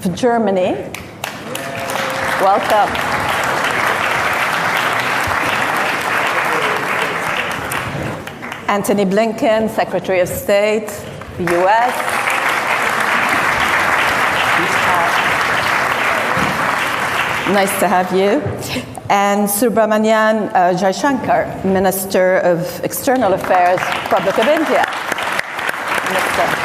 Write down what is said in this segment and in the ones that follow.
of Germany. Welcome. Antony Blinken, Secretary of State, the US. Nice to have you. And Subramanian Jaishankar, Minister of External Affairs, Republic of India. Minister.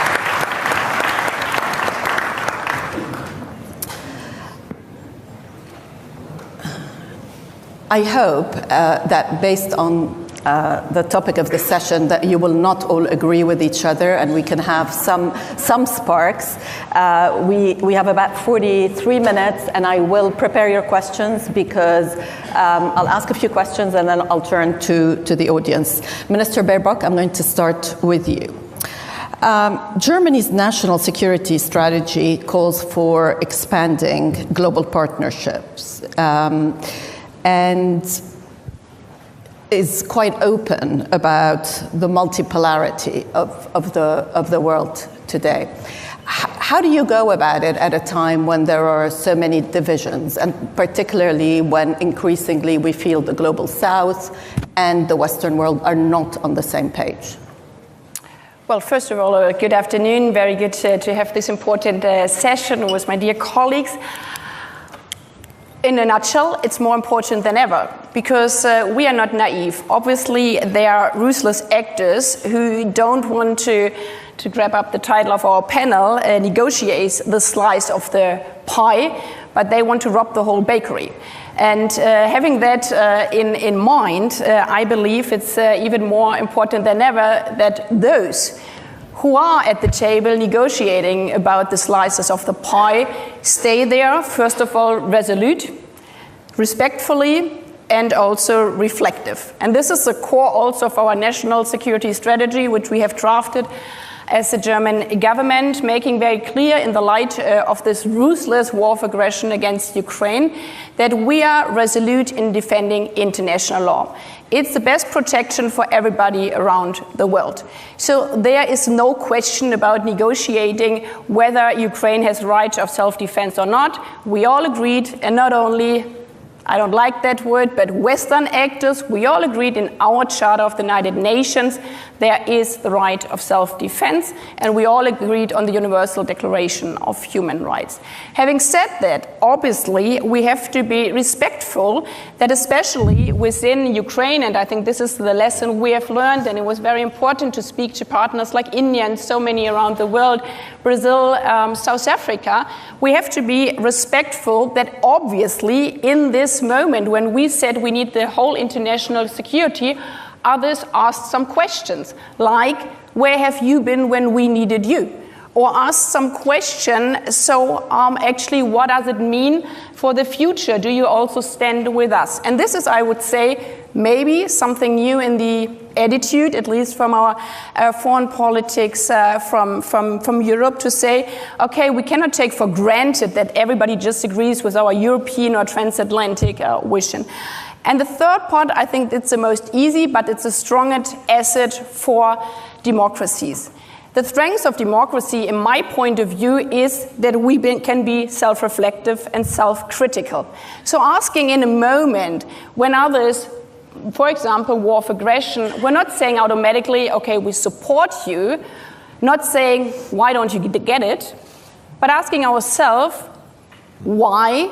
I hope that based on the topic of the session that you will not all agree with each other and we can have some sparks. We have about 43 minutes and I will prepare your questions because I'll ask a few questions and then I'll turn to the audience. Minister Baerbock, I'm going to start with you. Germany's national security strategy calls for expanding global partnerships and is quite open about the multipolarity of the world today. How do you go about it at a time when there are so many divisions, and particularly when increasingly we feel the global South and the Western world are not on the same page? Well, first of all, good afternoon. Very good to have this important session with my dear colleagues. In a nutshell, it's more important than ever because we are not naive. Obviously, there are ruthless actors who don't want to grab up the title of our panel, negotiate the slice of the pie, but they want to rob the whole bakery. And having that in mind, I believe it's even more important than ever that those who are at the table negotiating about the slices of the pie stay there, first of all, resolute, respectfully, and also reflective. And this is the core also of our national security strategy, which we have drafted as the German government, making very clear in the light of this ruthless war of aggression against Ukraine that we are resolute in defending international law. It's the best protection for everybody around the world. So there is no question about negotiating whether Ukraine has the right of self-defense or not. We all agreed, and not only, I don't like that word, but Western actors, we all agreed in our Charter of the United Nations there is the right of self-defense, and we all agreed on the Universal Declaration of Human Rights. Having said that, obviously, we have to be respectful that especially within Ukraine, and I think this is the lesson we have learned, and it was very important to speak to partners like India and so many around the world, Brazil, South Africa, we have to be respectful that obviously in this moment when we said we need the whole international security, others asked some questions like, where have you been when we needed you? Or asked some question, so actually what does it mean for the future? Do you also stand with us? And this is, I would say, maybe something new in the attitude, at least from our foreign politics from Europe, to say, okay, we cannot take for granted that everybody just agrees with our European or transatlantic vision. And the third part, I think it's the most easy, but it's the strongest asset for democracies. The strength of democracy, in my point of view, is that we can be self-reflective and self-critical. So asking in a moment when others, for example, war of aggression, we're not saying automatically, okay, we support you, not saying, why don't you get it, but asking ourselves why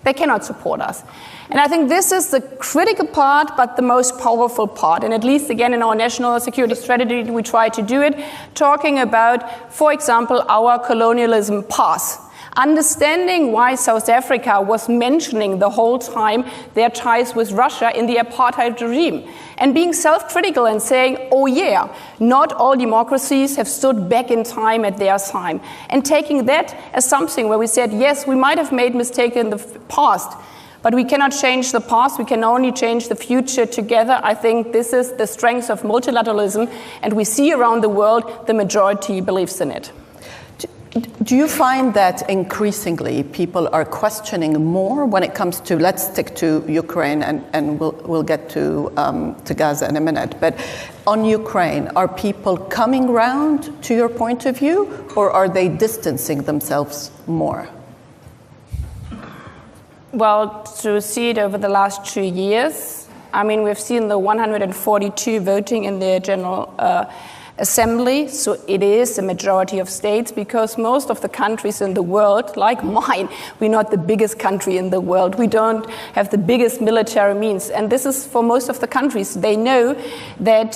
they cannot support us. And I think this is the critical part, but the most powerful part. And at least, again, in our national security strategy, we try to do it, talking about, for example, our colonialism past. Understanding why South Africa was mentioning the whole time their ties with Russia in the apartheid regime. And being self-critical and saying, oh yeah, not all democracies have stood back in time at their time. And taking that as something where we said, yes, we might have made mistakes in the past, but we cannot change the past, we can only change the future together. I think this is the strength of multilateralism, and we see around the world the majority believes in it. Do you find that increasingly people are questioning more when it comes to, let's stick to Ukraine and we'll get to Gaza in a minute, but on Ukraine, are people coming round to your point of view, or are they distancing themselves more? Well, to see it over the last 2 years, I mean, we've seen the 142 voting in the General Assembly, so it is the majority of states, because most of the countries in the world, like mine, we're not the biggest country in the world. We don't have the biggest military means. And this is for most of the countries. They know that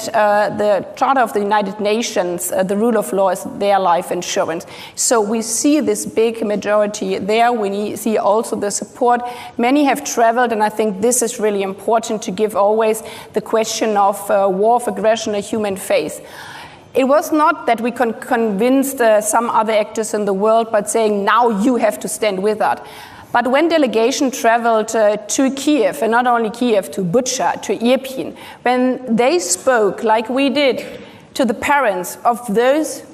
the Charter of the United Nations, the rule of law, is their life insurance. So we see this big majority there. We see also the support. Many have traveled, and I think this is really important to give always the question of war of aggression a human face. It was not that we convinced some other actors in the world by saying, now you have to stand with us. But when delegation traveled to Kiev, and not only Kiev, to Bucha, to Irpin, when they spoke, like we did, to the parents of those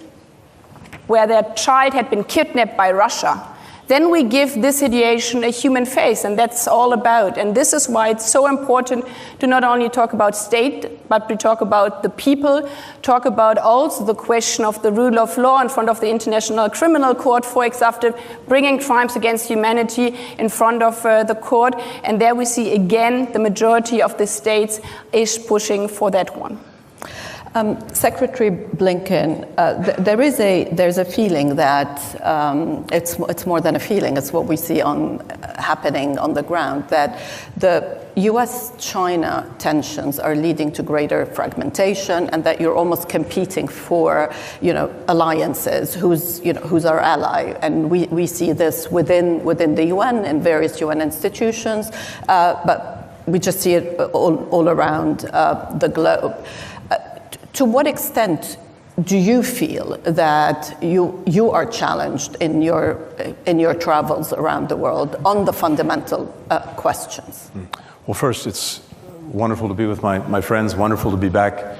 where their child had been kidnapped by Russia, then we give this situation a human face, and that's all about. And this is why it's so important to not only talk about state, but we talk about the people, talk about also the question of the rule of law in front of the International Criminal Court, for example, bringing crimes against humanity in front of the court. And there we see again the majority of the states is pushing for that one. Secretary Blinken, there's a feeling that it's more than a feeling. It's what we see happening on the ground, that the U.S.-China tensions are leading to greater fragmentation, and that you're almost competing for, alliances. Who's our ally? And we see this within the UN and various UN institutions, but we just see it all around the globe. To what extent do you feel that you are challenged in your travels around the world on the fundamental questions? Well, first, it's wonderful to be with my friends, wonderful to be back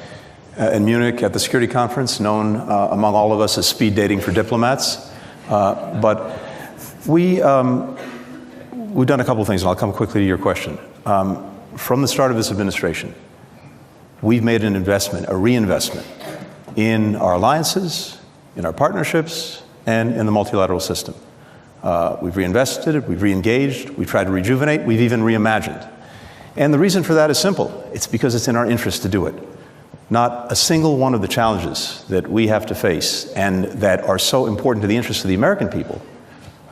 in Munich at the Security Conference, known among all of us as speed dating for diplomats. But we've done a couple of things, and I'll come quickly to your question. From the start of this administration, we've made an investment, a reinvestment, in our alliances, in our partnerships, and in the multilateral system. We've reinvested, we've re-engaged, we've tried to rejuvenate, we've even reimagined. And the reason for that is simple. It's because it's in our interest to do it. Not a single one of the challenges that we have to face and that are so important to the interests of the American people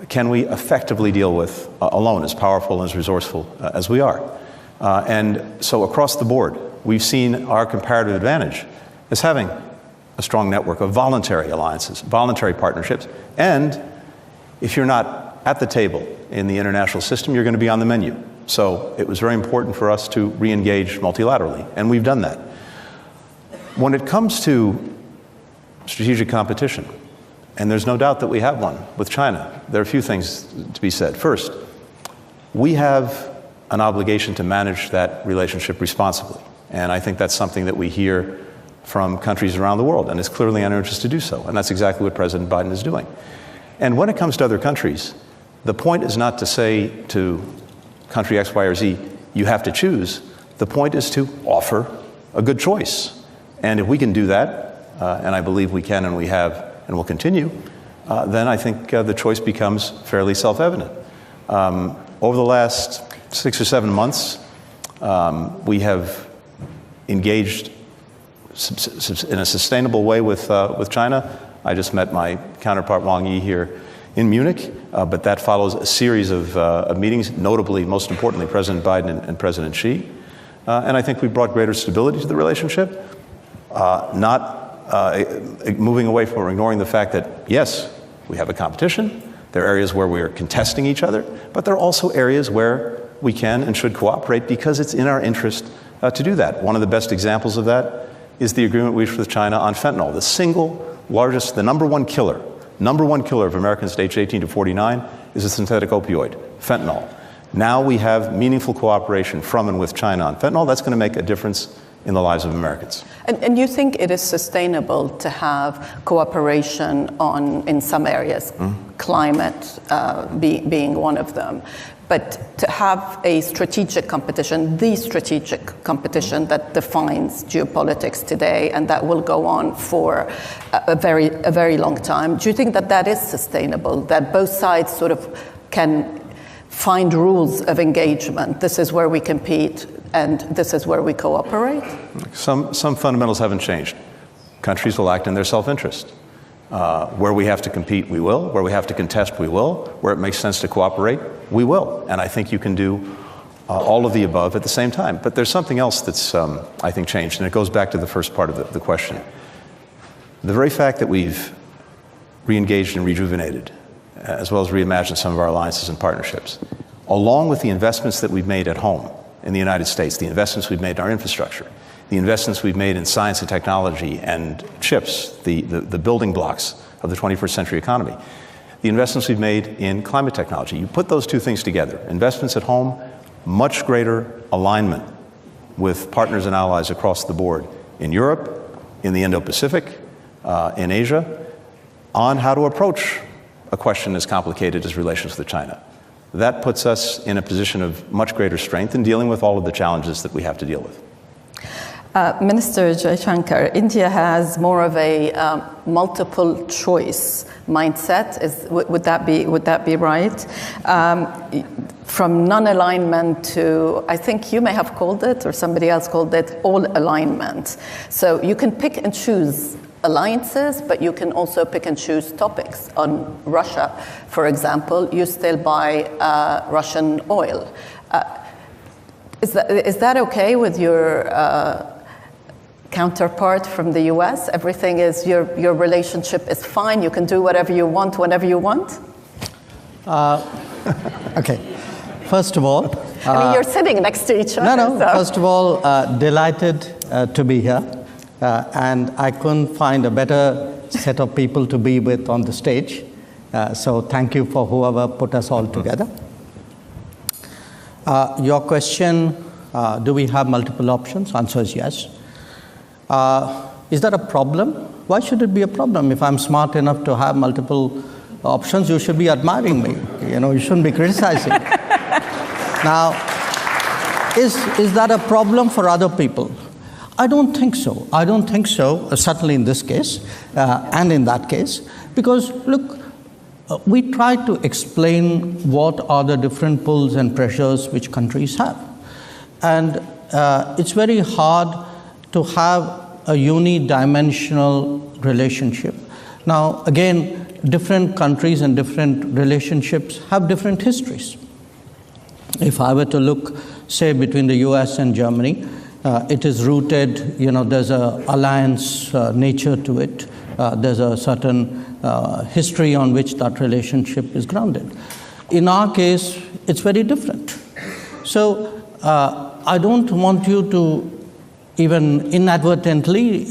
can we effectively deal with alone, as powerful and as resourceful as we are. And so across the board, we've seen our comparative advantage as having a strong network of voluntary alliances, voluntary partnerships, and if you're not at the table in the international system, you're going to be on the menu. So it was very important for us to re-engage multilaterally, and we've done that. When it comes to strategic competition, and there's no doubt that we have one with China, there are a few things to be said. First, we have an obligation to manage that relationship responsibly. And I think that's something that we hear from countries around the world, and it's clearly in our interest to do so. And that's exactly what President Biden is doing. And when it comes to other countries, the point is not to say to country X, Y, or Z, you have to choose. The point is to offer a good choice. And if we can do that, and I believe we can and we have and will continue, then I think the choice becomes fairly self-evident. Over the last 6 or 7 months, we have engaged in a sustainable way with China. I just met my counterpart Wang Yi here in Munich, but that follows a series of meetings, notably, most importantly, President Biden and President Xi. And I think we brought greater stability to the relationship, not moving away from or ignoring the fact that, yes, we have a competition. There are areas where we are contesting each other, but there are also areas where we can and should cooperate because it's in our interest to do that. One of the best examples of that is the agreement we reached with China on fentanyl, the single largest, the number one killer of Americans aged 18 to 49 is a synthetic opioid, fentanyl. Now we have meaningful cooperation from and with China on fentanyl. That's going to make a difference in the lives of Americans. And you think it is sustainable to have cooperation in some areas, climate being one of them, but to have a strategic competition, the strategic competition that defines geopolitics today and that will go on for a very long time, do you think that that is sustainable, that both sides sort of can find rules of engagement? This is where we compete and this is where we cooperate? Some fundamentals haven't changed. Countries will act in their self-interest. Where we have to compete, we will. Where we have to contest, we will. Where it makes sense to cooperate, we will. And I think you can do all of the above at the same time. But there's something else that's, I think, changed, and it goes back to the first part of the question. The very fact that we've re-engaged and rejuvenated, as well as reimagined some of our alliances and partnerships, along with the investments that we've made at home in the United States, the investments we've made in our infrastructure, the investments we've made in science and technology and chips, the building blocks of the 21st century economy, the investments we've made in climate technology. You put those two things together, investments at home, much greater alignment with partners and allies across the board in Europe, in the Indo-Pacific, in Asia, on how to approach a question as complicated as relations with China. That puts us in a position of much greater strength in dealing with all of the challenges that we have to deal with. Minister Jaishankar, India has more of a multiple choice mindset. Would that be right? From non-alignment to, I think you may have called it, or somebody else called it, all alignment. So you can pick and choose alliances, but you can also pick and choose topics. On Russia, for example, you still buy Russian oil. Is that okay with your counterpart from the US? Everything is, your relationship is fine, you can do whatever you want, whenever you want? Okay. First of all... I mean, you're sitting next to each other. No. So. First of all, delighted to be here. And I couldn't find a better set of people to be with on the stage. So thank you for whoever put us all together. Your question, do we have multiple options? Answer is yes. Is that a problem? Why should it be a problem? If I'm smart enough to have multiple options, you should be admiring me. You shouldn't be criticizing. Now, is that a problem for other people? I don't think so. I don't think so, certainly in this case and in that case, because look, we try to explain what are the different pulls and pressures which countries have. And it's very hard to have a unidimensional relationship. Now, again, different countries and different relationships have different histories. If I were to look, say, between the US and Germany, it is rooted, there's an alliance nature to it. There's a certain history on which that relationship is grounded. In our case, it's very different. So I don't want you to even inadvertently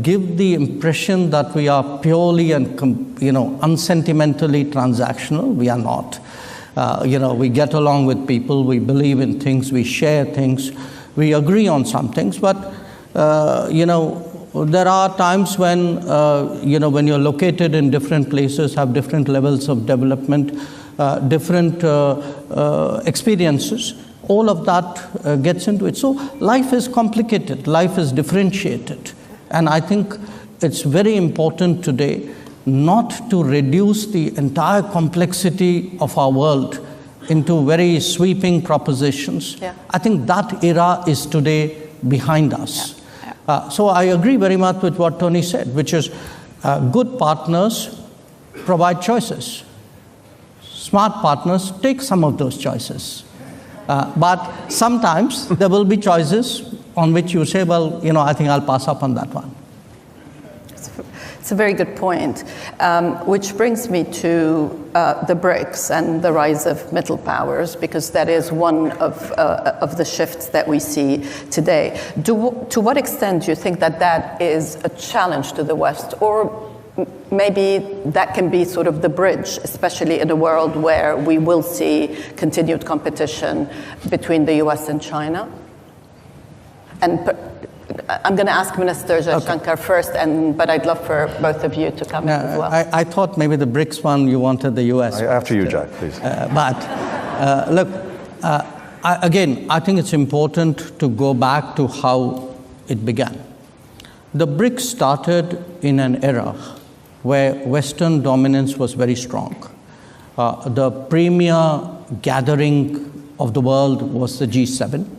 give the impression that we are purely and unsentimentally transactional. We are not. We get along with people, we believe in things, we share things, we agree on some things, but there are times when when you're located in different places, have different levels of development, different experiences. All of that gets into it. So life is complicated, life is differentiated, and I think it's very important today not to reduce the entire complexity of our world into very sweeping propositions. Yeah. I think that era is today behind us. Yeah. So I agree very much with what Tony said, which is good partners provide choices. Smart partners take some of those choices. But sometimes there will be choices on which you say, well, I think I'll pass up on that one. It's a very good point, which brings me to the BRICS and the rise of middle powers, because that is one of the shifts that we see today. To what extent do you think that is a challenge to the West, or maybe that can be sort of the bridge, especially in a world where we will see continued competition between the US and China? And I'm going to ask Minister Jaishankar first, but I'd love for both of you to come in as well. I thought maybe the BRICS one, you wanted the US. After you, Jai, please. Look, again, I think it's important to go back to how it began. The BRICS started in an era where Western dominance was very strong. The premier gathering of the world was the G7.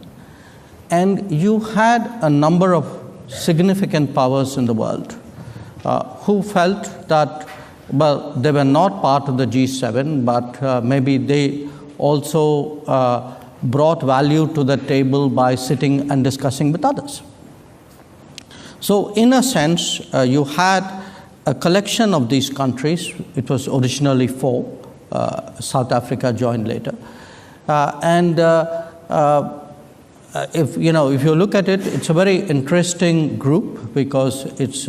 And you had a number of significant powers in the world who felt that, well, they were not part of the G7, but maybe they also brought value to the table by sitting and discussing with others. So in a sense, you had a collection of these countries. It was originally 4. South Africa joined later. If you look at it, it's a very interesting group because it's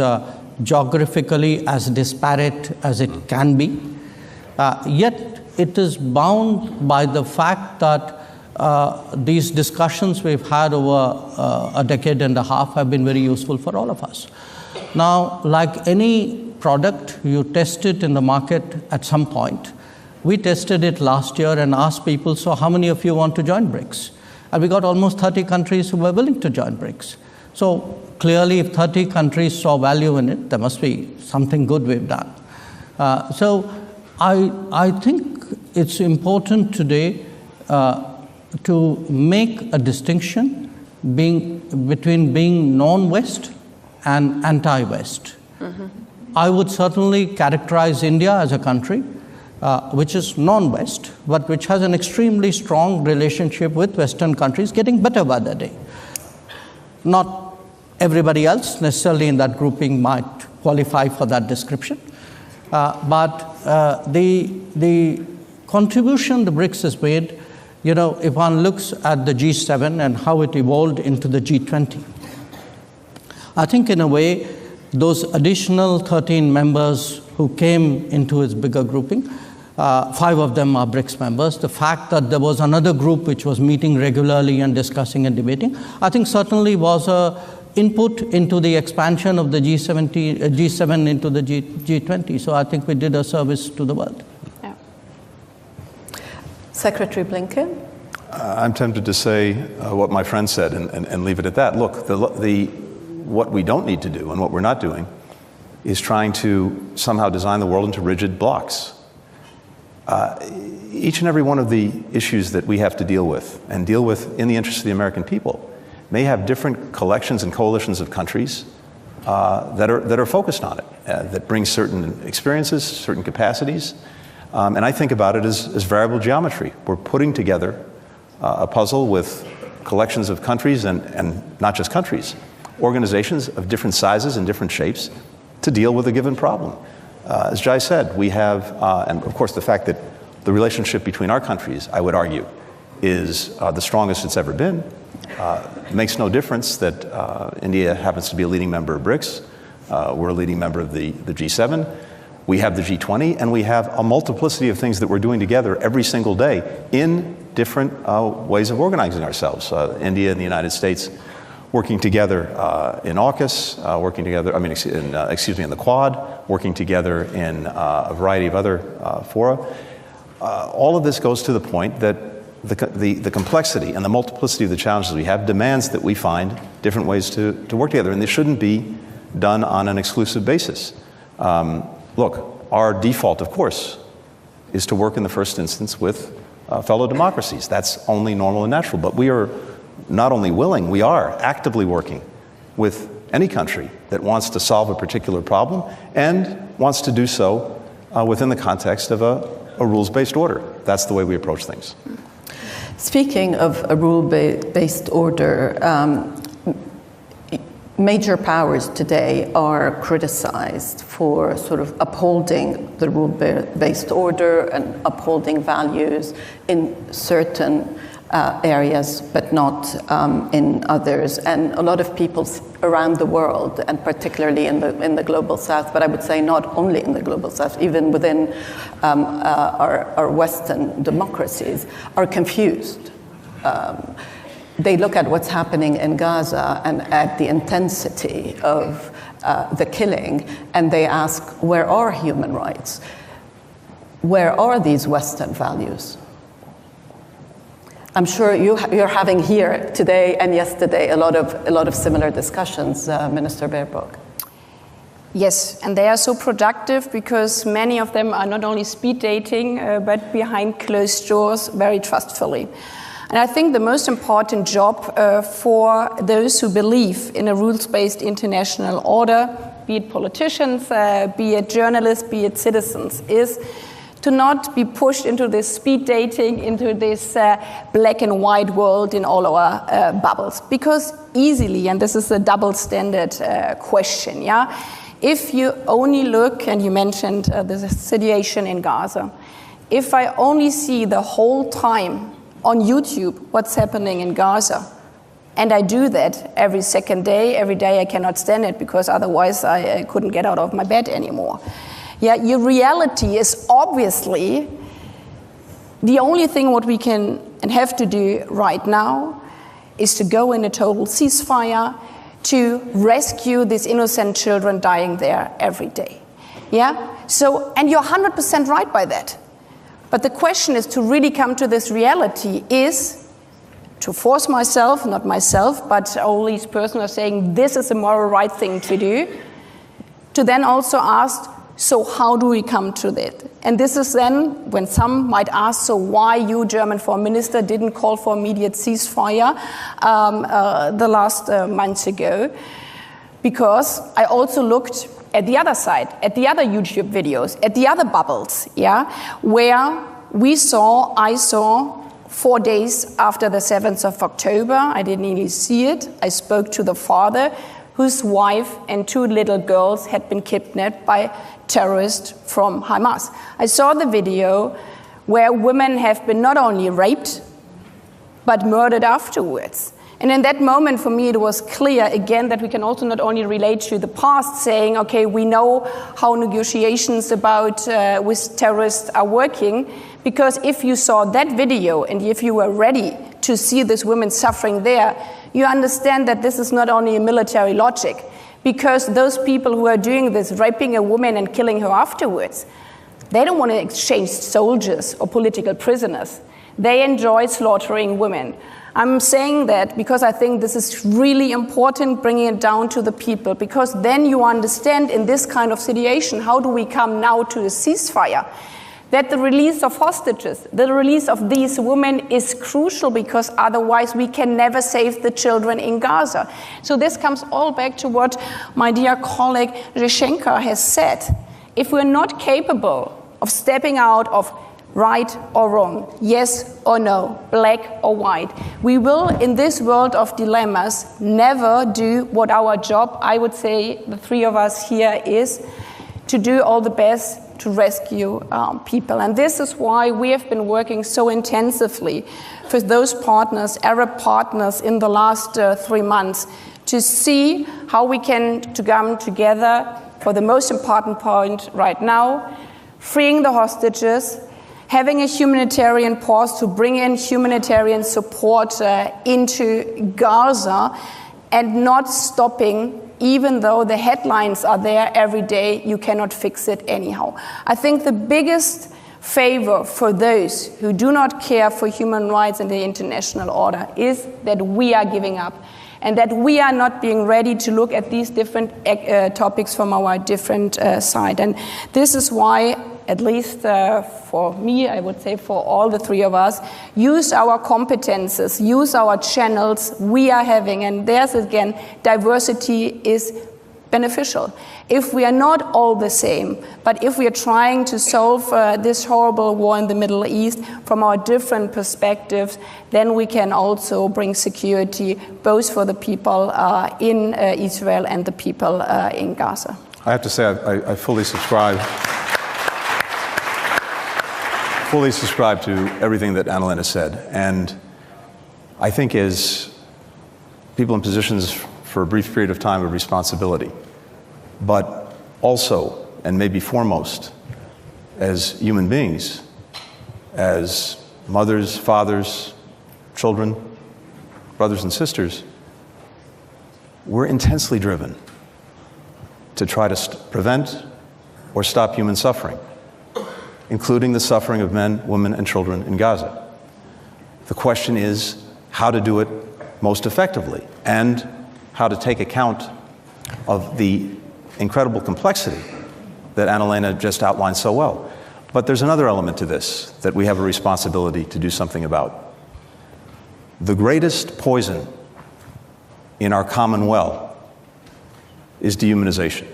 geographically as disparate as it can be. Yet it is bound by the fact that these discussions we've had over a decade and a half have been very useful for all of us. Now, like any product, you test it in the market at some point. We tested it last year and asked people, so how many of you want to join BRICS? And we got almost 30 countries who were willing to join BRICS. So clearly, if 30 countries saw value in it, there must be something good we've done. So I think it's important today to make a distinction between being non-West and anti-West. Mm-hmm. I would certainly characterize India as a country which is non-West, but which has an extremely strong relationship with Western countries, getting better by the day. Not everybody else necessarily in that grouping might qualify for that description, but the contribution the BRICS has made, if one looks at the G7 and how it evolved into the G20, I think in a way, those additional 13 members who came into its bigger grouping, 5 of them are BRICS members. The fact that there was another group which was meeting regularly and discussing and debating, I think certainly was an input into the expansion of the G7 into the G20. So I think we did a service to the world. Yeah. Secretary Blinken? I'm tempted to say what my friend said and leave it at that. Look, what we don't need to do and what we're not doing is trying to somehow design the world into rigid blocks. Each and every one of the issues that we have to deal with and deal with in the interest of the American people may have different collections and coalitions of countries that are focused on it, that bring certain experiences, certain capacities. And I think about it as variable geometry. We're putting together a puzzle with collections of countries and not just countries, organizations of different sizes and different shapes to deal with a given problem. As Jai said, we have, and of course the fact that the relationship between our countries, I would argue, is the strongest it's ever been. It makes no difference that India happens to be a leading member of BRICS. We're a leading member of the G7. We have the G20, and we have a multiplicity of things that we're doing together every single day in different ways of organizing ourselves. India and the United States working together in AUKUS, working together, in the Quad, working together in a variety of other fora. All of this goes to the point that the complexity and the multiplicity of the challenges we have demands that we find different ways to work together, and they shouldn't be done on an exclusive basis. Look, our default, of course, is to work in the first instance with fellow democracies. That's only normal and natural, but we are not only willing, we are actively working with any country that wants to solve a particular problem and wants to do so within the context of a rules-based order. That's the way we approach things. Speaking of a rule-based order, major powers today are criticized for sort of upholding the rule-based order and upholding values in certain areas, but not in others. And a lot of people around the world, and particularly in the global south, but I would say not only in the global south, even within our Western democracies, are confused. they look at what's happening in Gaza and at the intensity of the killing, and they ask, where are human rights? Where are these Western values? I'm sure you're having here today and yesterday a lot of similar discussions, Minister Baerbock. Yes, and they are so productive because many of them are not only speed dating, but behind closed doors, very trustfully. And I think the most important job for those who believe in a rules-based international order, be it politicians, be it journalists, be it citizens, is to not be pushed into this speed dating, into this black and white world in all our bubbles. Because easily, and this is a double standard question, yeah? If you only look, and you mentioned the situation in Gaza, if I only see the whole time on YouTube what's happening in Gaza, and I do that every second day, every day I cannot stand it because otherwise I couldn't get out of my bed anymore. Yeah, your reality is obviously the only thing what we can and have to do right now is to go in a total ceasefire to rescue these innocent children dying there every day. Yeah? So, and you're 100% right by that. But the question is to really come to this reality is to force myself, not myself, but all these persons are saying this is the moral right thing to do, to then also ask, so how do we come to that? And this is then when some might ask, so why you, German Foreign Minister, didn't call for immediate ceasefire the last months ago? Because I also looked at the other side, at the other YouTube videos, at the other bubbles, yeah, where I saw 4 days after the 7th of October, I didn't even see it, I spoke to the father whose wife and 2 little girls had been kidnapped by terrorists from Hamas. I saw the video where women have been not only raped, but murdered afterwards. And in that moment, for me, it was clear, again, that we can also not only relate to the past, saying, okay, we know how negotiations with terrorists are working, because if you saw that video and if you were ready to see these women suffering there, you understand that this is not only a military logic, because those people who are doing this, raping a woman and killing her afterwards, they don't want to exchange soldiers or political prisoners. They enjoy slaughtering women. I'm saying that because I think this is really important, bringing it down to the people, because then you understand in this kind of situation, how do we come now to a ceasefire? That the release of hostages, the release of these women is crucial, because otherwise we can never save the children in Gaza. So this comes all back to what my dear colleague Jaishankar has said. If we're not capable of stepping out of right or wrong, yes or no, black or white, we will, in this world of dilemmas, never do what our job, I would say, the 3 of us here, is to do all the best to rescue people. And this is why we have been working so intensively with those partners, Arab partners, in the last 3 months, to see how we can come together for the most important point right now, freeing the hostages, having a humanitarian pause to bring in humanitarian support into Gaza, and not stopping. Even though the headlines are there every day, you cannot fix it anyhow. I think the biggest favor for those who do not care for human rights and the international order is that we are giving up, and that we are not being ready to look at these different topics from our different side. And this is why, at least for me, I would say for all the 3 of us, use our competences, use our channels we are having. And there's, again, diversity is beneficial. If we are not all the same, but if we are trying to solve this horrible war in the Middle East from our different perspectives, then we can also bring security both for the people in Israel and the people in Gaza. I have to say, I fully subscribe to everything that Annalena said. And I think as people in positions for a brief period of time of responsibility, but also, and maybe foremost, as human beings, as mothers, fathers, children, brothers and sisters, we're intensely driven to try to prevent or stop human suffering, including the suffering of men, women, and children in Gaza. The question is how to do it most effectively and how to take account of the incredible complexity that Annalena just outlined so well. But there's another element to this that we have a responsibility to do something about. The greatest poison in our common well is dehumanization.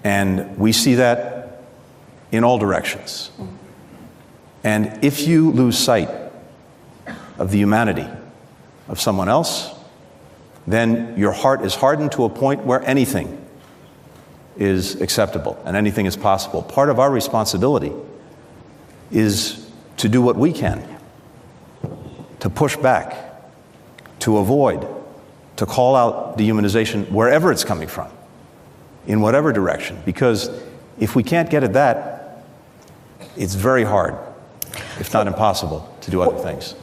And we see that in all directions. And if you lose sight of the humanity of someone else, then your heart is hardened to a point where anything is acceptable and anything is possible. Part of our responsibility is to do what we can, to push back, to avoid, to call out dehumanization wherever it's coming from, in whatever direction. Because if we can't get at that, it's very hard, if not impossible, to do other things.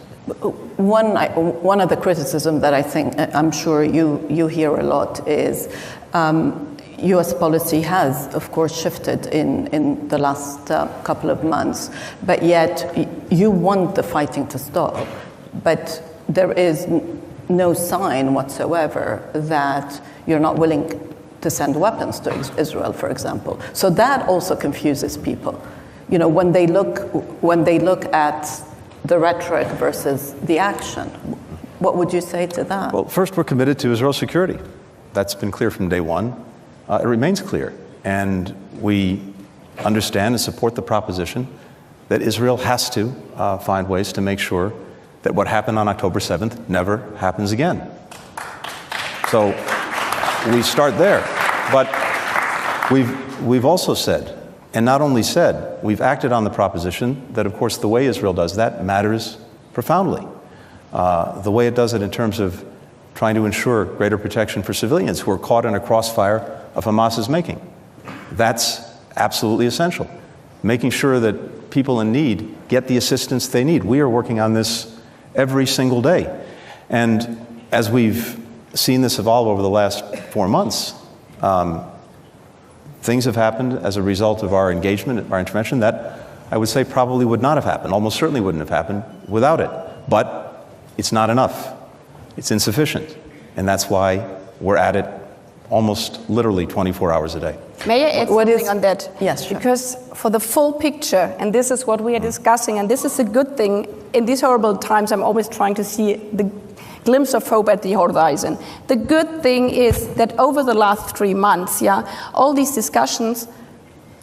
One of the criticism that I think, I'm sure you hear a lot is U.S. policy has, of course, shifted in the last couple of months, but yet you want the fighting to stop, but there is no sign whatsoever that you're not willing to send weapons to Israel, for example. So that also confuses people. You know, when they look at the rhetoric versus the action, what would you say to that? Well, first, we're committed to Israel's security. That's been clear from day one. It remains clear. And we understand and support the proposition that Israel has to find ways to make sure that what happened on October 7th never happens again. So we start there. But we've also said, and not only said, we've acted on the proposition that, of course, the way Israel does that matters profoundly. The way it does it in terms of trying to ensure greater protection for civilians who are caught in a crossfire of Hamas's making. That's absolutely essential. Making sure that people in need get the assistance they need. We are working on this every single day. And as we've seen this evolve over the last 4 months, things have happened as a result of our engagement, our intervention, that I would say probably would not have happened, almost certainly wouldn't have happened without it. But it's not enough. It's insufficient. And that's why we're at it almost literally 24 hours a day. May I add something on that? Yes, sure. Because for the full picture, and this is what we are discussing, and this is a good thing, in these horrible times I'm always trying to see the glimpse of hope at the horizon. The good thing is that over the last 3 months, all these discussions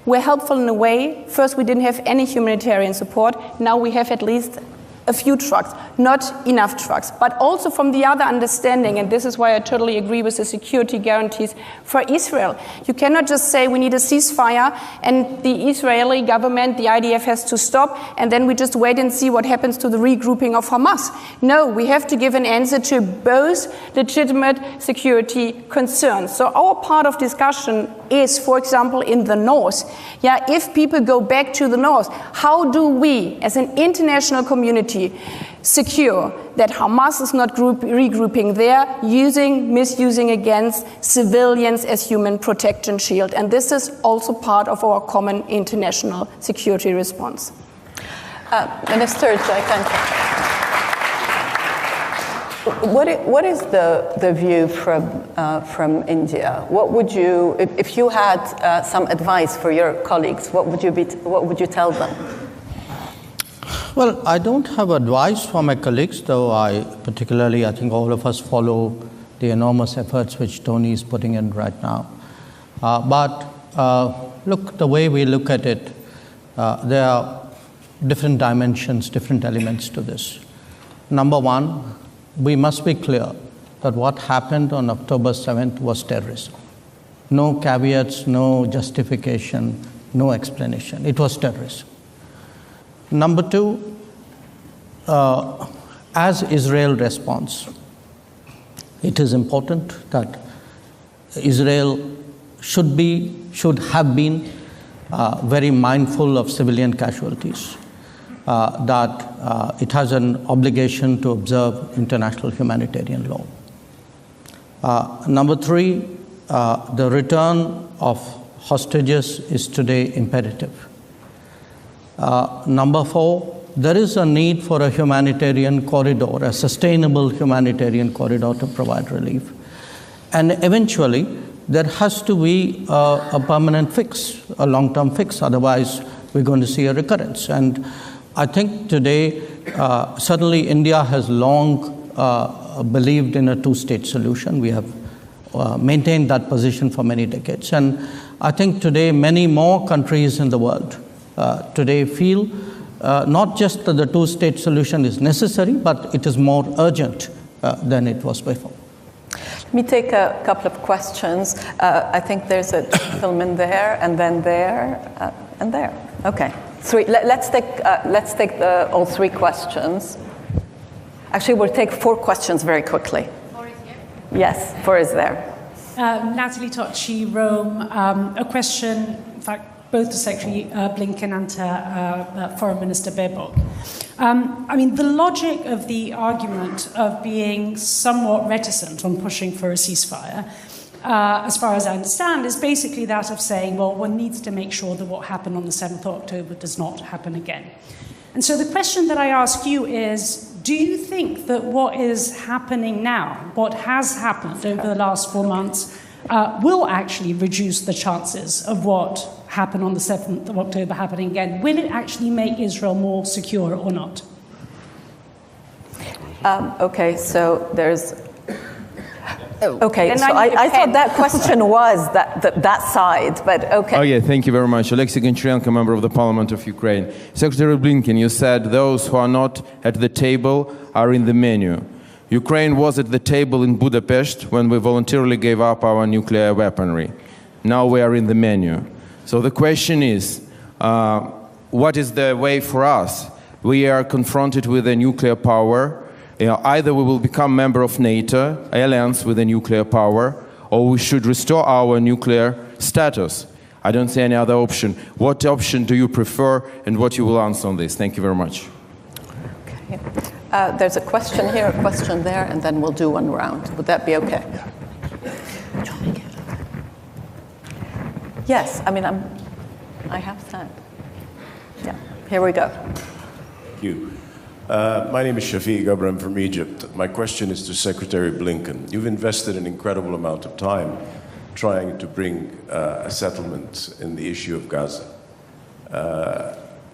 were helpful in a way. First, we didn't have any humanitarian support. Now we have at least a few trucks, not enough trucks, but also from the other understanding, and this is why I totally agree with the security guarantees for Israel. You cannot just say we need a ceasefire and the Israeli government, the IDF has to stop, and then we just wait and see what happens to the regrouping of Hamas. No, we have to give an answer to both legitimate security concerns. So our part of discussion is, for example, in the north. If people go back to the north, how do we, as an international community, secure that Hamas is not regrouping there, misusing against civilians as human protection shield? And this is also part of our common international security response. Minister Jaishankar, what is the view from India? What would you, if you had some advice for your colleagues, what would you tell them? Well, I don't have advice for my colleagues, though I think all of us follow the enormous efforts which Tony is putting in right now. But look, the way we look at it, there are different dimensions, different elements to this. Number one, we must be clear that what happened on October 7th was terrorism. No caveats, no justification, no explanation. It was terrorism. Number two, as Israel responds, it is important that Israel should have been very mindful of civilian casualties. that it has an obligation to observe international humanitarian law. Number 3, the return of hostages is today imperative. Number 4, there is a need for a humanitarian corridor, a sustainable humanitarian corridor to provide relief. And eventually, there has to be a permanent fix, a long-term fix, otherwise we're going to see a recurrence. And I think today, certainly India has long believed in a two-state solution. We have maintained that position for many decades. And I think today many more countries in the world today feel not just that the two-state solution is necessary, but it is more urgent than it was before. Let me take a couple of questions. I think there's a gentleman there, and then there, and there. Okay, 3. Let's take all 3 questions. Actually, we'll take 4 questions very quickly. 4 is here? Yes, 4 is there. Natalie Tocci, Rome. A question, in fact, both to Secretary Blinken and to Foreign Minister Baerbock. I mean, the logic of the argument of being somewhat reticent on pushing for a ceasefire, as far as I understand, is basically that of saying, well, one needs to make sure that what happened on the 7th of October does not happen again. And so the question that I ask you is, do you think that what is happening now, what has happened over the last 4 months, will actually reduce the chances of what happened on the 7th of October happening again? Will it actually make Israel more secure or not? Okay, so there's... Okay, so I thought that question was that side, but okay. Oh yeah, thank you very much. Alexei Goncharenko, member of the Parliament of Ukraine. Secretary Blinken, you said those who are not at the table are in the menu. Ukraine was at the table in Budapest when we voluntarily gave up our nuclear weaponry. Now we are in the menu. So the question is, what is the way for us? We are confronted with a nuclear power. Either we will become member of NATO, alliance with a nuclear power, or we should restore our nuclear status. I don't see any other option. What option do you prefer, and what you will answer on this? Thank you very much. Okay. There's a question here, a question there, and then we'll do one round. Would that be okay? Yeah. Yes, I mean, I have time. Yeah, here we go. Thank you. My name is Shafiq Gabram from Egypt. My question is to Secretary Blinken. You've invested an incredible amount of time trying to bring a settlement in the issue of Gaza.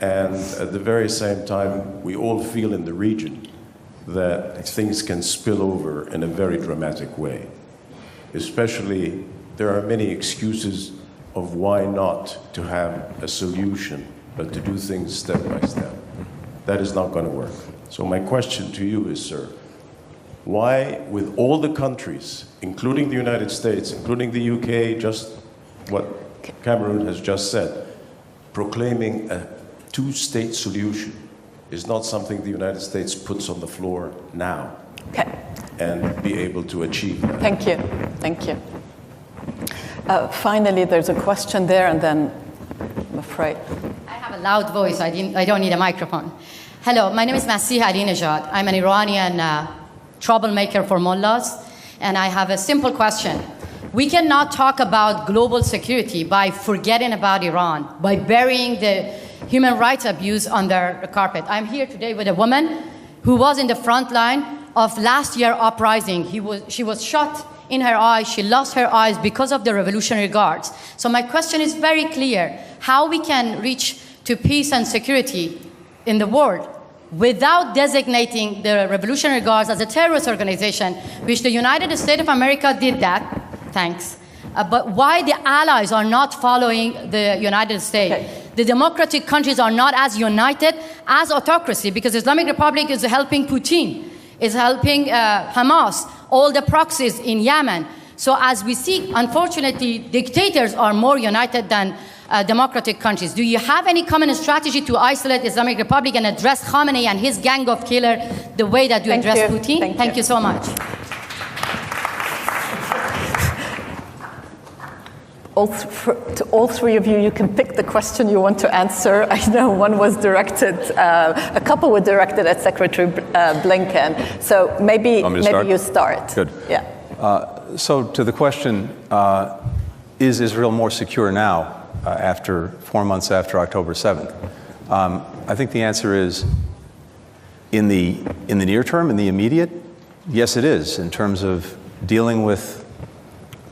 And at the very same time, we all feel in the region that things can spill over in a very dramatic way. Especially, there are many excuses of why not to have a solution, but to do things step by step. That is not going to work. So my question to you is, sir, why, with all the countries, including the United States, including the UK, just what Cameroon has just said, proclaiming a two-state solution is not something the United States puts on the floor now, okay, and be able to achieve that? Thank you. Thank you. Finally, there's a question there, and then I'm afraid. I have a loud voice. I don't need a microphone. Hello, my name is Masih Ahmadinejad. I'm an Iranian troublemaker for mullahs, and I have a simple question. We cannot talk about global security by forgetting about Iran, by burying the human rights abuse under the carpet. I'm here today with a woman who was in the front line of last year's uprising. She was shot in her eyes. She lost her eyes because of the Revolutionary Guards. So my question is very clear. How we can reach to peace and security in the world without designating the Revolutionary Guards as a terrorist organization, which the United States of America did that, thanks. But why the allies are not following the United States? Okay. The democratic countries are not as united as autocracy, because Islamic Republic is helping Putin, is helping Hamas, all the proxies in Yemen. So as we see, unfortunately, dictators are more united than democratic countries. Do you have any common strategy to isolate Islamic Republic and address Khamenei and his gang of killers the way that you address Putin? Thank you so much. to all three of you, you can pick the question you want to answer. I know one was directed, a couple were directed at Secretary Blinken. So maybe you start. Good. Yeah. So to the question, is Israel more secure now, after 4 months after October 7th? I think the answer is, in the near term, in the immediate, yes, it is, in terms of dealing with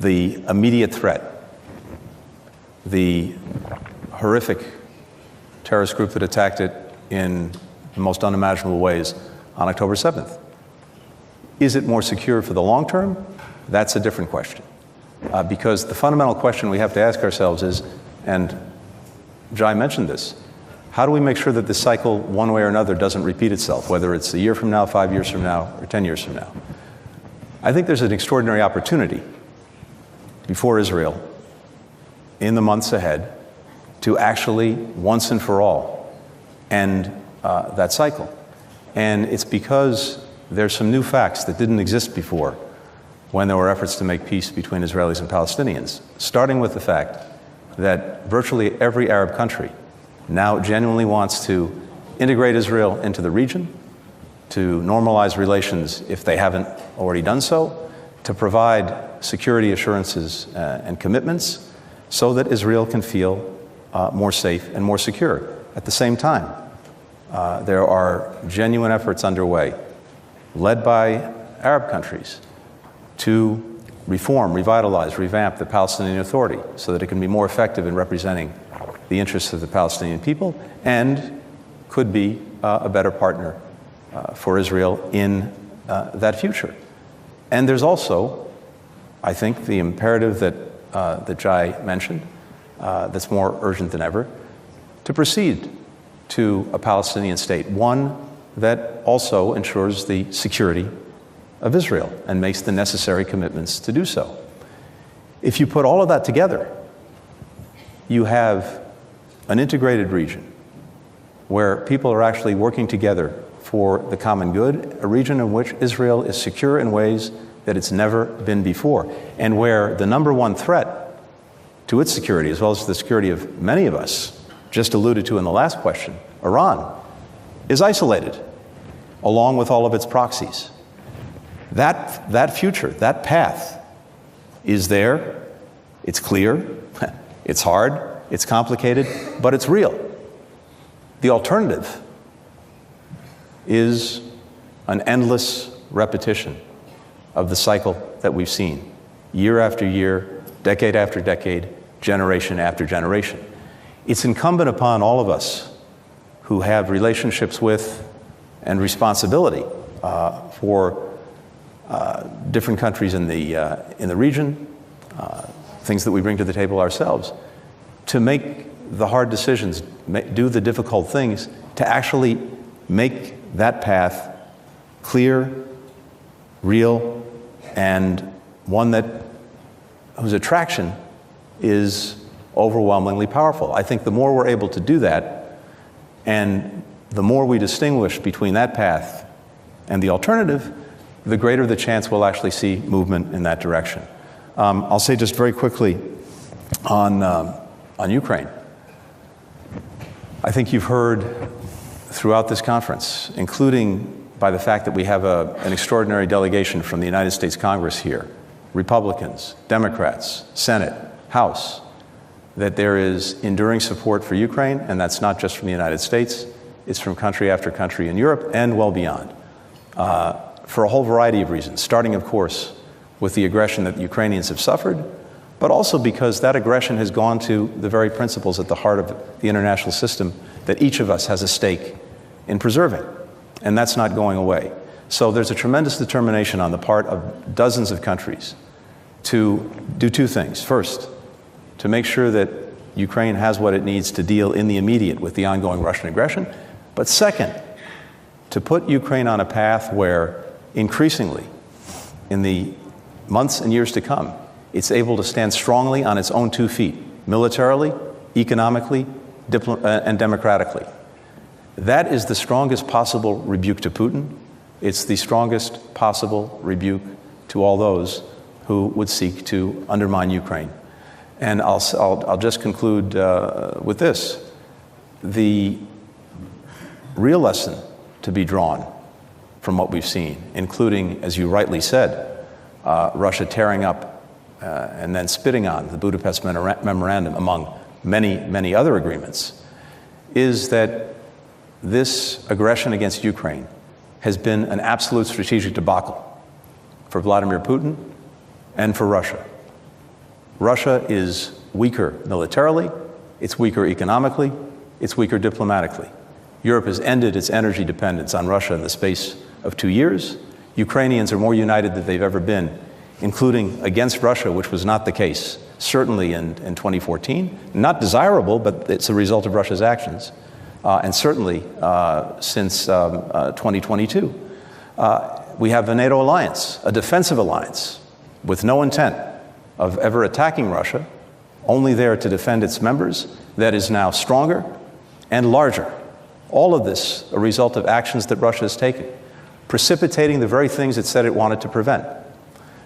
the immediate threat. The horrific terrorist group that attacked it in the most unimaginable ways on October 7th. Is it more secure for the long term? That's a different question. Because the fundamental question we have to ask ourselves is, and Jai mentioned this, how do we make sure that this cycle, one way or another, doesn't repeat itself, whether it's a year from now, 5 years from now, or 10 years from now? I think there's an extraordinary opportunity before Israel in the months ahead to actually, once and for all, end that cycle. And it's because there's some new facts that didn't exist before when there were efforts to make peace between Israelis and Palestinians, starting with the fact that virtually every Arab country now genuinely wants to integrate Israel into the region, to normalize relations if they haven't already done so, to provide security assurances and commitments so that Israel can feel more safe and more secure. At the same time, there are genuine efforts underway, led by Arab countries, to reform, revitalize, revamp the Palestinian Authority so that it can be more effective in representing the interests of the Palestinian people and could be a better partner for Israel in that future. And there's also, I think, the imperative that Jai mentioned, that's more urgent than ever, to proceed to a Palestinian state, one that also ensures the security of Israel and makes the necessary commitments to do so. If you put all of that together, you have an integrated region where people are actually working together for the common good, a region in which Israel is secure in ways that it's never been before, and where the number one threat to its security, as well as the security of many of us, just alluded to in the last question, Iran, is isolated, along with all of its proxies. That future, that path is there, it's clear, it's hard, it's complicated, but it's real. The alternative is an endless repetition of the cycle that we've seen, year after year, decade after decade, generation after generation. It's incumbent upon all of us who have relationships with and responsibility for different countries in the region, things that we bring to the table ourselves, to make the hard decisions, do the difficult things, to actually make that path clear, real, and one whose attraction is overwhelmingly powerful. I think the more we're able to do that, and the more we distinguish between that path and the alternative, the greater the chance we'll actually see movement in that direction. I'll say just very quickly on Ukraine. I think you've heard throughout this conference, including by the fact that we have an extraordinary delegation from the United States Congress here, Republicans, Democrats, Senate, House, that there is enduring support for Ukraine, and that's not just from the United States, it's from country after country in Europe and well beyond, for a whole variety of reasons, starting, of course, with the aggression that the Ukrainians have suffered, but also because that aggression has gone to the very principles at the heart of the international system that each of us has a stake in preserving, and that's not going away. So there's a tremendous determination on the part of dozens of countries to do two things. First, to make sure that Ukraine has what it needs to deal in the immediate with the ongoing Russian aggression, but second, to put Ukraine on a path where increasingly, in the months and years to come, it's able to stand strongly on its own 2 feet, militarily, economically, and democratically. That is the strongest possible rebuke to Putin. It's the strongest possible rebuke to all those who would seek to undermine Ukraine. And I'll just conclude with this. The real lesson to be drawn from what we've seen, including, as you rightly said, Russia tearing up and then spitting on the Budapest Memorandum, among many, many other agreements, is that this aggression against Ukraine has been an absolute strategic debacle for Vladimir Putin and for Russia. Russia is weaker militarily, it's weaker economically, it's weaker diplomatically. Europe has ended its energy dependence on Russia in the space of 2 years. Ukrainians are more united than they've ever been, including against Russia, which was not the case, certainly in 2014. Not desirable, but it's a result of Russia's actions. And certainly since 2022. We have a NATO alliance, a defensive alliance, with no intent of ever attacking Russia, only there to defend its members, that is now stronger and larger. All of this a result of actions that Russia has taken, precipitating the very things it said it wanted to prevent.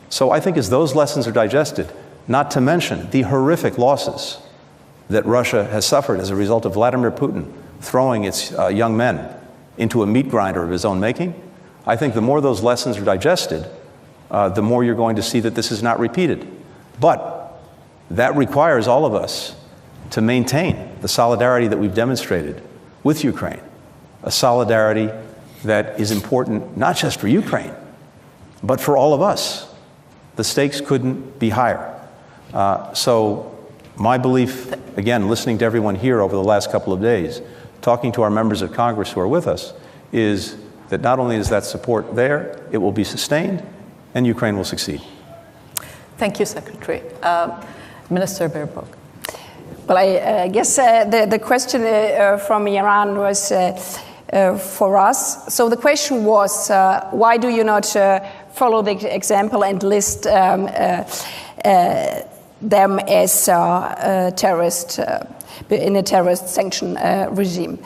So I think as those lessons are digested, not to mention the horrific losses that Russia has suffered as a result of Vladimir Putin throwing its young men into a meat grinder of his own making, I think the more those lessons are digested, the more you're going to see that this is not repeated. But that requires all of us to maintain the solidarity that we've demonstrated with Ukraine, a solidarity that is important not just for Ukraine, but for all of us. The stakes couldn't be higher. So my belief, again, listening to everyone here over the last couple of days, talking to our members of Congress who are with us, is that not only is that support there, it will be sustained, and Ukraine will succeed. Thank you, Secretary. Minister Baerbock. Well, I guess the question from Iran was for us. So the question was, why do you not follow the example and list them as terrorist in a terrorist sanction regime?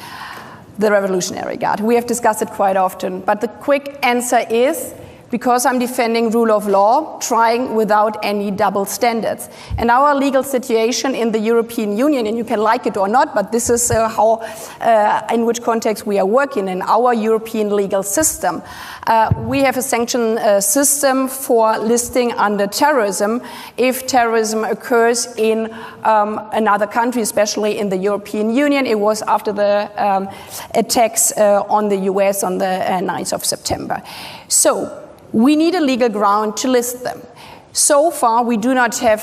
The Revolutionary Guard. We have discussed it quite often, but the quick answer is because I'm defending rule of law, trying without any double standards. And our legal situation in the European Union, and you can like it or not, but this is in which context we are working in our European legal system. We have a sanction system for listing under terrorism if terrorism occurs in another country, especially in the European Union. It was after the attacks on the US on the 9th of September. So we need a legal ground to list them. So far, we do not have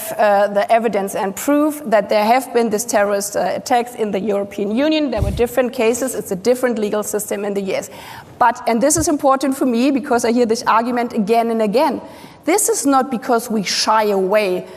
the evidence and proof that there have been these terrorist attacks in the European Union. There were different cases. It's a different legal system in the US. But, and this is important for me because I hear this argument again and again, this is not because we shy away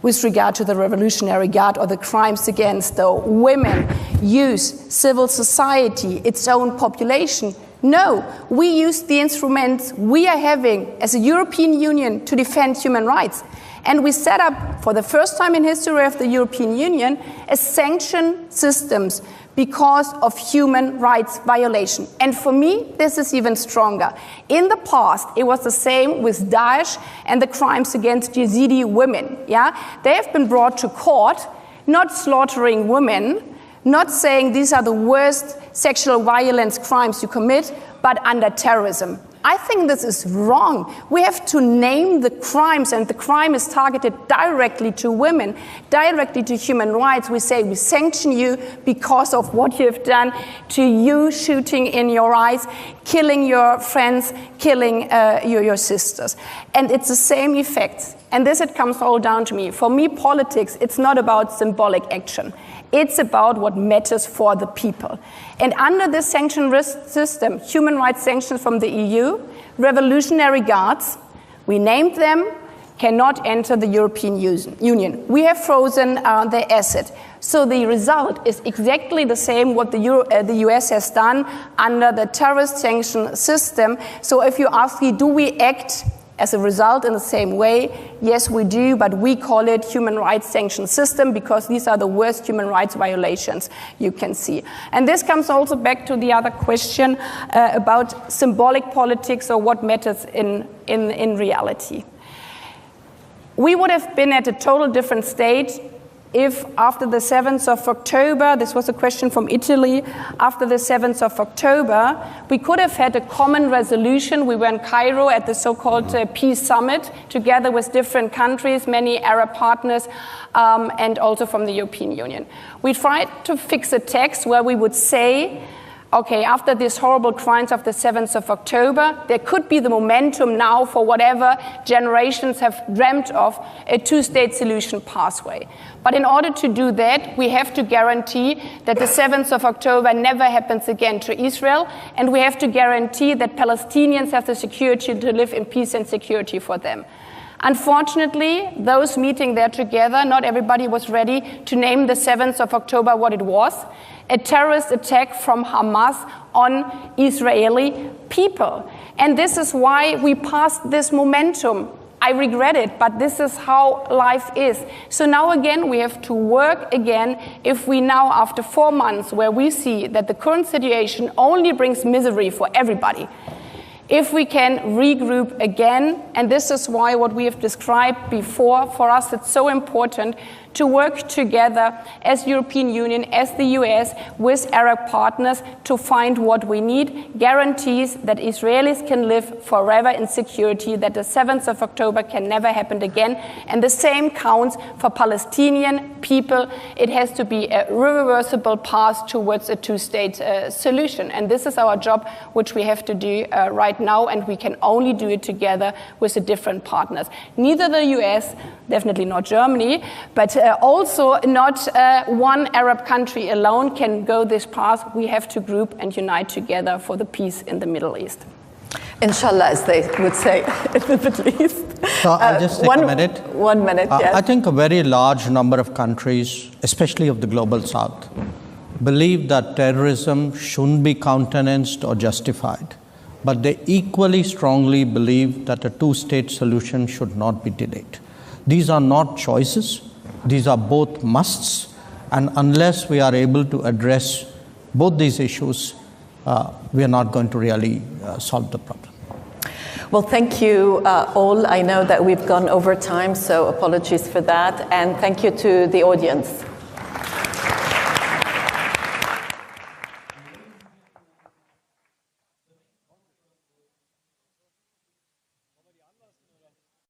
with regard to the Revolutionary Guard or the crimes against the women, youth, civil society, its own population. No, we use the instruments we are having as a European Union to defend human rights. And we set up, for the first time in history of the European Union, a sanction systems because of human rights violation. And for me, this is even stronger. In the past, it was the same with Daesh and the crimes against Yazidi women. Yeah, they have been brought to court, not slaughtering women, not saying these are the worst sexual violence crimes you commit, but under terrorism. I think this is wrong. We have to name the crimes, and the crime is targeted directly to women, directly to human rights. We say we sanction you because of what you have done to you, shooting in your eyes, killing your friends, killing your sisters. And it's the same effects. And this, it comes all down to me. For me, politics, it's not about symbolic action. It's about what matters for the people. And under this sanction risk system, human rights sanctions from the EU, Revolutionary Guards, we named them, cannot enter the European Union. We have frozen their asset. So the result is exactly the same what the US has done under the terrorist sanction system. So if you ask me, do we act as a result in the same way? Yes, we do, but we call it human rights sanction system because these are the worst human rights violations you can see. And this comes also back to the other question about symbolic politics or what matters in reality. We would have been at a total different state if after the 7th of October, this was a question from Italy, after the 7th of October, we could have had a common resolution. We were in Cairo at the so-called Peace Summit, together with different countries, many Arab partners, and also from the European Union. We tried to fix a text where we would say, okay, after these horrible crimes of the 7th of October, there could be the momentum now for whatever generations have dreamt of, a two-state solution pathway. But in order to do that, we have to guarantee that the 7th of October never happens again to Israel, and we have to guarantee that Palestinians have the security to live in peace and security for them. Unfortunately, those meeting there together, not everybody was ready to name the 7th of October what it was, a terrorist attack from Hamas on Israeli people. And this is why we passed this momentum. I regret it, but this is how life is. So now again, we have to work again. If we now, after 4 months, where we see that the current situation only brings misery for everybody, if we can regroup again, and this is why what we have described before, for us it's so important to work together as European Union, as the US, with Arab partners to find what we need, guarantees that Israelis can live forever in security, that the 7th of October can never happen again. And the same counts for Palestinian people. It has to be a irreversible path towards a two-state solution. And this is our job, which we have to do right now, and we can only do it together with the different partners. Neither the US, definitely not Germany, but also not one Arab country alone can go this path. We have to group and unite together for the peace in the Middle East. Inshallah, as they would say in the Middle East. So I'll just take a minute. 1 minute, yes. I think a very large number of countries, especially of the global south, believe that terrorism shouldn't be countenanced or justified. But they equally strongly believe that a two-state solution should not be delayed. These are not choices. These are both musts. And unless we are able to address both these issues, we are not going to really solve the problem. Well, thank you all. I know that we've gone over time, so apologies for that. And thank you to the audience.